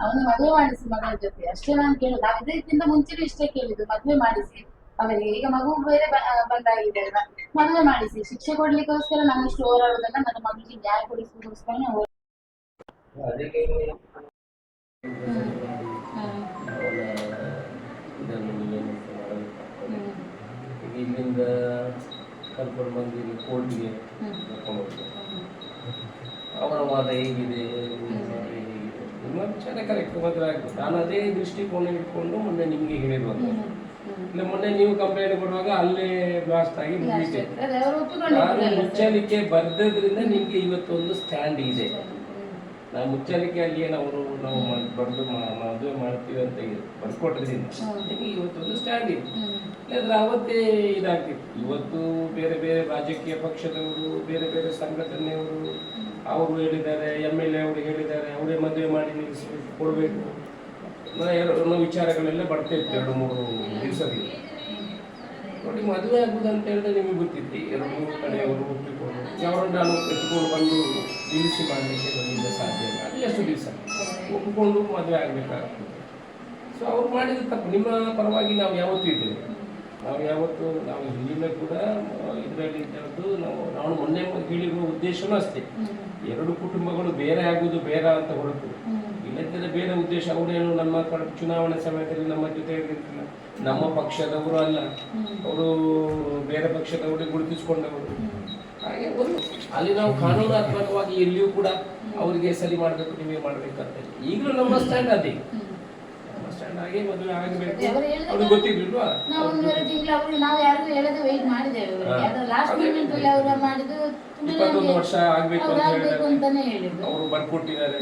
ಅವನು ಮದುವೆ ಮಾಡಿಸಿ ಮಗಳ ಜೊತೆ ಅಷ್ಟೇ ನಾನು ಕೇಳುದು. ನಾವು ಇದಕ್ಕಿಂತ ಮುಂಚೆನೂ ಇಷ್ಟೇ ಕೇಳಿದ್ದು, ಮದುವೆ ಮಾಡಿಸಿ ಅವರಿಗೆ. ಈಗ ಮಗು ಬೇರೆ ಬಂದಾಗಿದೆ ಅಲ್ವಾ, ಮದುವೆ ಮಾಡಿಸಿ. ಶಿಕ್ಷೆ ಕೊಡ್ಲಿಕ್ಕೋಸ್ಕರ ನಾನು ಇಷ್ಟು ಹೋರಾಡುದನ್ನ ನನ್ನ ಮಗಳಿಗೆ ನ್ಯಾಯ ಕೊಡಿಸೋದಕ್ಕೋಸ್ಕರ ಇಲ್ಲಿಂದ ಕರ್ಕೊಂಡು ಬಂದು ಕೋರ್ಟ್ಗೆ ಕರ್ಕೊಂಡು ಹೋಗ್ತಾರೆ. ಅವರ ವಾದ ಹೇಗಿದೆ, ನಿಮ್ಮ ವಿಚಾರ ಕರೆಕ್ಟ್ ಮದುವೆ ಆಗ್ತದೆ. ನಾನು ಅದೇ ದೃಷ್ಟಿಕೋನ ಇಟ್ಕೊಂಡು ಮೊನ್ನೆ ನಿಮಗೆ ಹೇಳಿರುವಂತ. ಇಲ್ಲ ಮೊನ್ನೆ ನೀವು ಕಂಪ್ಲೇಂಟ್ ಕೊಡುವಾಗ ಅಲ್ಲೇ ಬ್ಲಾಸ್ಟ್ ಆಗಿ ಮುಗಿತೆ. ನಾನು ಮುಚ್ಚಲಿಕ್ಕೆ ಬರ್ದದ್ರಿಂದ ನಿಮ್ಗೆ ಇವತ್ತೊಂದು ಸ್ಟ್ಯಾಂಡ್ ಇದೆ. ನಾವು ಮುಚ್ಚಲಿಕ್ಕೆ ಅಲ್ಲಿ ಏನವರು ನಾವು ಬರೆದು ಮದುವೆ ಮಾಡ್ತೀವಿ ಅಂತ ಬರ್ಕೊಟ್ರಿಂದ ನಿಮಗೆ ಇವತ್ತೊಂದು ಸ್ಟ್ಯಾಂಡ್ ಇದೆ. ಇಲ್ಲಾಂದ್ರೆ ಅವತ್ತೇ ಇದಾಗ್ತಿತ್ತು. ಇವತ್ತು ಬೇರೆ ಬೇರೆ ರಾಜಕೀಯ ಪಕ್ಷದವರು, ಬೇರೆ ಬೇರೆ ಸಂಘಟನೆಯವರು ಅವರು ಹೇಳಿದ್ದಾರೆ, MLA ಅವರು ಹೇಳಿದ್ದಾರೆ, ಅವರೇ ಮದುವೆ ಮಾಡಿ ಕೊಡಬೇಕು ವಿಚಾರಗಳೆಲ್ಲ ಬರ್ತಾ ಇತ್ತು 2-3 ದಿವಸದಿಂದ. ನೋಡಿ, ಮದುವೆ ಆಗುದು ಅಂತ ಹೇಳಿದ್ರೆ ನಿಮಗೆ ಗೊತ್ತಿತ್ತು. 2-3 ಕಡೆಯವರು ಒಪ್ಪಿಕೊಂಡು ಅವರನ್ನು ನಾನು ಎತ್ಕೊಂಡು ಬಂದು ನಿಲ್ಲಿಸಿ ಮಾಡಲಿಕ್ಕೆ ನನ್ನಿಂದ ಸಾಧ್ಯ ಇಲ್ಲ. ಅದು ಎಷ್ಟು ದಿವಸ ಒಪ್ಪಿಕೊಂಡು ಮದುವೆ ಆಗಬೇಕಾಗ್ತದೆ. ಸೊ ಅವ್ರು ಮಾಡಿದ ತಪ್ಪು. ನಿಮ್ಮ ಪರವಾಗಿ ನಾವು ಯಾವತ್ತೂ ಇದ್ದೇವೆ. ನಾವು ಇಲ್ಲಿಂದ ಕೂಡ ಇದರಲ್ಲಿ ಇದ್ದದ್ದು ನಾವು ಮೊನ್ನೆ ಹೇಳಿರುವ ಉದ್ದೇಶನೂ ಅಷ್ಟೇ. 2 ಕುಟುಂಬಗಳು ಬೇರೆ ಆಗುವುದು ಬೇಡ ಅಂತ ಹೊರತು ಇಲ್ಲದಿದ್ದರೆ ಬೇರೆ ಉದ್ದೇಶ. ಅವರೇನು ನಮ್ಮ ಚುನಾವಣೆ ಸಮಯದಲ್ಲಿ ನಮ್ಮ ಜೊತೆ ಇರಲಿಲ್ಲ, ನಮ್ಮ ಪಕ್ಷದವರು ಅಲ್ಲ, ಅವರು ಬೇರೆ ಪಕ್ಷದವರಿಗೆ ಗುರುತಿಸಿಕೊಂಡವರು. ಹಾಗೆ ಅಲ್ಲಿ ನಾವು ಕಾನೂನಾತ್ಮಕವಾಗಿ ಎಲ್ಲಿಯೂ ಕೂಡ ಅವರಿಗೆ ಸರಿ ಮಾಡಬೇಕು, ನೀವೇ ಮಾಡಬೇಕಂತ. ಈಗಲೂ ನಮ್ಮ ಸ್ಟ್ಯಾಂಡ್ ಅದೇ. ಸ್ಟ್ಯಾಂಡ್ ಆಗಿ ಮದುವೆ ಆಗಬೇಕು. ಅವ್ರಿಗೆ ಗೊತ್ತಿರ್ಲಿಲ್ವಾ? ನಾವು 1-2 ತಿಂಗಳು ನಾವು ಯಾರಿಗೂ ಹೇಳದೆ ವೇಟ್ ಮಾಡಿದ್ದೇವೆ. ಲಾಸ್ಟ್ ಮೂಮೆಂಟ್ ಅಲ್ಲಿ ಅವರು ಮಾಡಿದ್ದು 21 ವರ್ಷ ಆಗಬೇಕು ಅಂತಾನೆ ಹೇಳಿದ್ರು. ಅವರು ಬರ್ಕೊಟ್ಟಿದ್ದಾರೆ,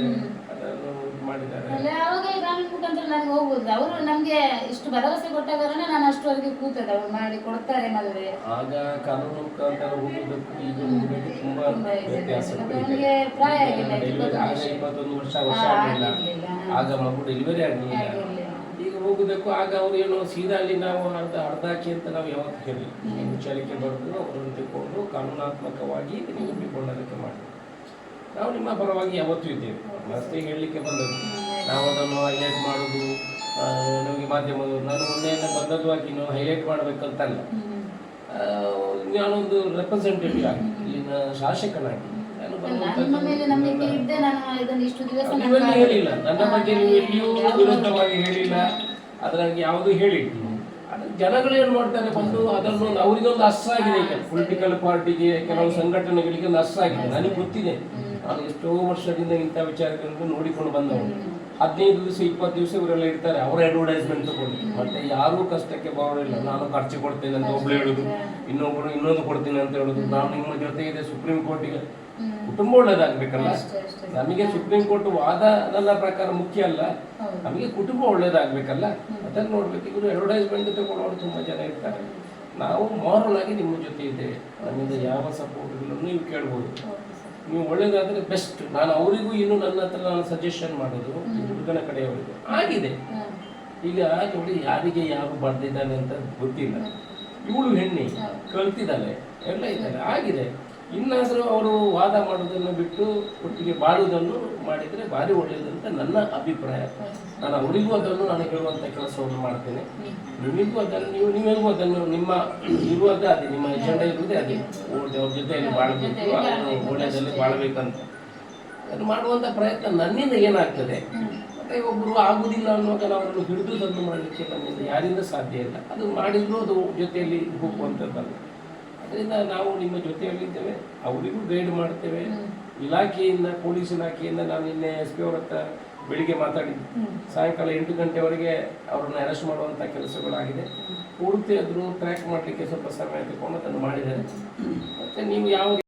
ಅದನ್ನು ಮಾಡಿದ್ದಾರೆ. ಅವಾಗ ಕಾನೂನು ಮುಖಾಂತರ ನನಗೆ ಹೋಗ್ಬೋದು. ಅವರು ನಮ್ಗೆ ಇಷ್ಟು ಭರವಸೆ ಕೊಟ್ಟ ಕಾರಣ ನಾನು ಅಷ್ಟುವರೆಗೆ ಕೂತದ. ಅವರು ಮಾಡಿ ಕೊಡ್ತಾರೆ ಮದುವೆ. ಆಗ ಕಾನೂನು ಮುಖಾಂತರ ಹೋಗುವುದಕ್ಕೂ ಈಗ ಹೋಗುವುದಕ್ಕೂ ತುಂಬಾ ವ್ಯತ್ಯಾಸ. ಅವನಿಗೆ ಪ್ರಾಯ ಆಗಿಲ್ಲ, 21 ವರ್ಷ ಆಗಲಿಲ್ಲ. ಆಗ ಮಗು ಡೆಲಿವರಿ ಆಗಲಿಲ್ಲ. ಈಗ ಹೋಗುವುದಕ್ಕೂ ಆಗ ಅವರು ಏನೋ ಸೀದಾ ಅಲ್ಲಿ ನಾವು ಅರ್ಧಾಕಿ ಅಂತ ನಾವು ಯಾವತ್ತು ಹೇಳಿ ವಿಚಾರಕ್ಕೆ ಬರೆದು ಅವರನ್ನು ತಿಳ್ಕೊಂಡು ಕಾನೂನಾತ್ಮಕವಾಗಿ ನೀವು ಒಪ್ಪಿಕೊಳ್ಳೋದಕ್ಕೆ ಮಾಡಿ ನಾವು ನಿಮ್ಮ ಪರವಾಗಿ ಯಾವತ್ತೂ ಇದ್ದೇವೆ. ಮತ್ತೆ ಹೇಳಲಿಕ್ಕೆ ಬಂದದ್ದು ನಾವು ಅದನ್ನು ಹೈಲೈಟ್ ಮಾಡೋದು ನಮಗೆ ಮಾಧ್ಯಮದವರು. ನಾನು ಮೊನ್ನೆಯಿಂದ ಬಂದದ್ದು ನಾವು ಹೈಲೈಟ್ ಮಾಡಬೇಕಂತಲ್ಲ, ನಾನೊಂದು ರೆಪ್ರೆಸೆಂಟೇಟಿವ್ ಆಗಿ ಇಲ್ಲಿನ ಶಾಸಕನಾಗಿ ಹೇಳಿಲ್ಲ. ನನ್ನ ಬಗ್ಗೆ ನೀವು ಎಲ್ಲಿಯೂ ವಿರುದ್ಧವಾಗಿ ಹೇಳಿಲ್ಲ, ಅದರಾಗಿ ಯಾವುದು ಹೇಳಿಲ್ಲ. ಜನಗಳು ಏನು ಮಾಡ್ತಾರೆ ಬಂದು ಅದನ್ನು ಅವರಿಗೊಂದು ಅಸ್ತ್ರ ಆಗಿದೆ. ಈಗ ಪೊಲಿಟಿಕಲ್ ಪಾರ್ಟಿಗೆ, ಕೆಲವು ಸಂಘಟನೆಗಳಿಗೆ ಒಂದು ಅಸ್ತ್ರ ಆಗಿದೆ. ನನಗೆ ಗೊತ್ತಿದೆ. ನಾನು ಎಷ್ಟೋ ವರ್ಷದಿಂದ ಇಂಥ ವಿಚಾರಗಳನ್ನು ನೋಡಿಕೊಂಡು ಬಂದವರು. 15 ದಿವಸ 20 ದಿವಸ ಇವರೆಲ್ಲ ಇರ್ತಾರೆ, ಅವರ ಅಡ್ವರ್ಟೈಸ್ಮೆಂಟ್ ತಗೊಂಡು. ಮತ್ತೆ ಯಾರೂ ಕಷ್ಟಕ್ಕೆ ಬರೋದಿಲ್ಲ. ನಾನು ಖರ್ಚು ಕೊಡ್ತೇನೆ ಅಂತ ಒಬ್ಳು ಹೇಳುದು, ಇನ್ನೊಬ್ರು ಇನ್ನೊಂದು ಕೊಡ್ತೀನಿ ಅಂತ ಹೇಳುದು. ನಾನು ನಿಮ್ಮ ಜೊತೆ ಇದೆ ಸುಪ್ರೀಂ ಕೋರ್ಟಿಗೆ. ಕುಟುಂಬ ಒಳ್ಳೇದಾಗ್ಬೇಕಲ್ಲ. ನಮಗೆ ಸುಪ್ರೀಂ ಕೋರ್ಟ್ ವಾದ ನನ್ನ ಪ್ರಕಾರ ಮುಖ್ಯ ಅಲ್ಲ, ನಮಗೆ ಕುಟುಂಬ ಒಳ್ಳೇದಾಗ್ಬೇಕಲ್ಲ, ಅದನ್ನು ನೋಡ್ಬೇಕು. ಇವರು ಅಡ್ವರ್ಟೈಸ್ಮೆಂಟ್ ತಗೊಳ್ಳೋರು ತುಂಬಾ ಜನ ಇರ್ತಾರೆ. ನಾವು ಮಾರಲ್ ಆಗಿ ನಿಮ್ಮ ಜೊತೆ ಇದ್ದೇವೆ. ನಮ್ಮಿಂದ ಯಾವ ಸಪೋರ್ಟ್ಗಳನ್ನು ನೀವು ಕೇಳ್ಬೋದು. ನೀವು ಒಳ್ಳೇದಾದ್ರೆ ಬೆಸ್ಟ್. ನಾನು ಅವರಿಗೂ ಇನ್ನು ನನ್ನ ಹತ್ರ ನಾನು ಸಜೆಷನ್ ಮಾಡೋದು ಹುಡುಗನ ಕಡೆಯವರಿಗೂ ಆಗಿದೆ. ಈಗ ನೋಡಿ, ಯಾರಿಗೆ ಯಾರು ಬರ್ದಿದ್ದಾನೆ ಅಂತ ಗೊತ್ತಿಲ್ಲ. ಇವಳು ಹೆಣ್ಣಿ ಕಲ್ತಿದ್ದಾಳೆ, ಎಲ್ಲ ಇದ್ದಾಳೆ, ಆಗಿದೆ. ಇನ್ನಾದರೂ ಅವರು ವಾದ ಮಾಡೋದನ್ನು ಬಿಟ್ಟು ಒಟ್ಟಿಗೆ ಬಾಳುವುದನ್ನು ಮಾಡಿದರೆ ಭಾರಿ ಒಳ್ಳೆಯದಂತ ನನ್ನ ಅಭಿಪ್ರಾಯ. ನಾನು ಅವರಿಗೂ ಅದನ್ನು ನಾನು ಹೇಳುವಂಥ ಕೆಲಸವನ್ನು ಮಾಡ್ತೇನೆ. ನಿಮಗೂ ಅದನ್ನು ನೀವಿಗೂ ಅದನ್ನು ನಿಮ್ಮ ಇರುವುದೇ ಅದೇ, ನಿಮ್ಮ ಎಜೆಂಡಾ ಇರುವುದೇ ಅದೇ. ಅವ್ರ ಜೊತೆಯಲ್ಲಿ ಬಾಳಬೇಕು, ಅವನು ಒಳ್ಳೆಯದಲ್ಲಿ ಬಾಳಬೇಕಂತ ಅದನ್ನು ಮಾಡುವಂಥ ಪ್ರಯತ್ನ ನನ್ನಿಂದ ಏನಾಗ್ತದೆ. ಮತ್ತು ಒಬ್ಬರು ಆಗುವುದಿಲ್ಲ ಅನ್ನುವಾಗ ನಾವು ಅದನ್ನು ಹಿಡಿದು ತಂದು ಮಾಡಲಿಕ್ಕೆ ನನ್ನಿಂದ ಯಾರಿಂದ ಸಾಧ್ಯ ಇಲ್ಲ. ಅದು ಮಾಡಿದ್ರು ಅದು ಜೊತೆಯಲ್ಲಿ ಹೋಗುವಂಥದ್ದಲ್ಲ. ಅದರಿಂದ ನಾವು ನಿಮ್ಮ ಜೊತೆಯಲ್ಲಿದ್ದೇವೆ, ಅವರಿಗೂ ಗೈಡ್ ಮಾಡ್ತೇವೆ. ಇಲಾಖೆಯಿಂದ, ಪೊಲೀಸ್ ಇಲಾಖೆಯಿಂದ ನಾನು ನಿನ್ನೆ SP ಅವ್ರ ಹತ್ರ ಬೆಳಿಗ್ಗೆ ಮಾತಾಡಿದ್ದೆ. ಸಾಯಂಕಾಲ 8 ಗಂಟೆವರೆಗೆ ಅವರನ್ನು ಅರೆಸ್ಟ್ ಮಾಡುವಂಥ ಕೆಲಸಗಳಾಗಿದೆ. ಪೂರ್ತಿ ಅದ್ರ ಟ್ರ್ಯಾಕ್ ಮಾಡಲಿಕ್ಕೆ ಸ್ವಲ್ಪ ಸಮಯ ತಗೊಂಡು ಅದನ್ನು ಮಾಡಿದ್ದಾರೆ. ಮತ್ತು ನೀವು ಯಾವ